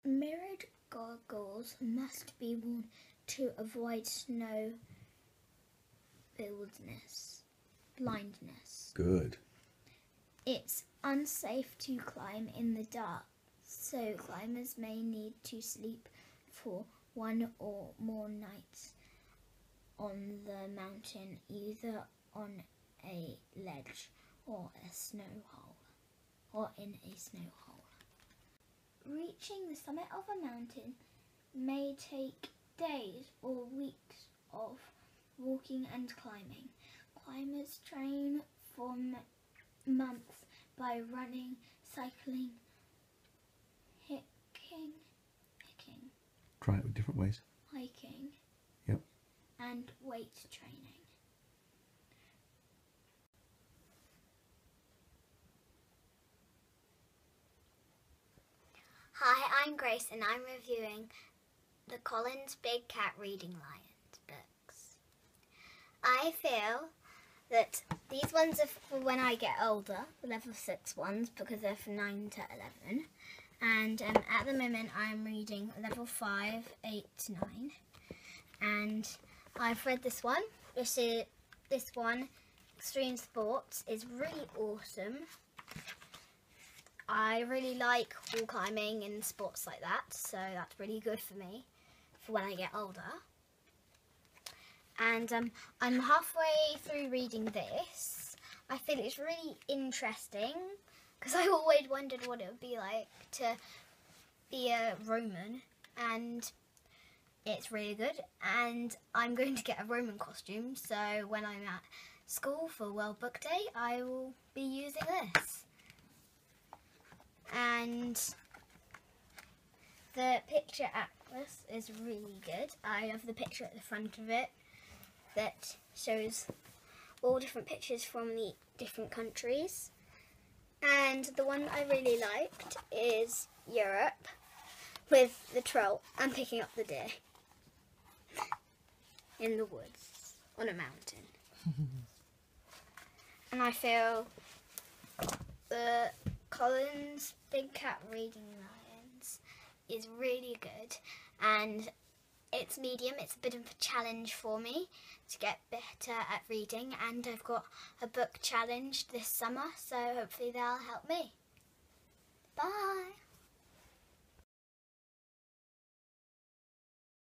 Mirrored goggles must be worn to avoid snow blindness. Good. It's unsafe to climb in the dark, so climbers may need to sleep for one or more nights on the mountain, either on a ledge or a snow hole, or in a snow hole. Reaching the summit of a mountain may take days or weeks of walking and climbing. Climbers train for months by running, cycling, hiking, Try it with different ways. hiking, Yep. and weight training. Hi, I'm Grace and I'm reviewing the Collins Big Cat Reading Lions books. I feel that these ones are for when I get older, the level 6 ones, because they're from 9 to 11. And at the moment I'm reading level 5, 8 to 9. And I've read this one. This one, Extreme Sports, is really awesome. I really like wall climbing and sports like that, so that's really good for me for when I get older. And I'm halfway through reading this. I feel it's really interesting because I always wondered what it would be like to be a Roman, and it's really good. And I'm going to get a Roman costume, so when I'm at school for World Book Day, I will be using this. And the picture atlas is really good. I love the picture at the front of it that shows all different pictures from the different countries. And the one I really liked is Europe with the troll and picking up the deer in the woods on a mountain. And I feel the Collins Big Cat Reading Lions is really good, and it's medium. It's a bit of a challenge for me to get better at reading, and I've got a book challenge this summer, so hopefully that'll help me. Bye!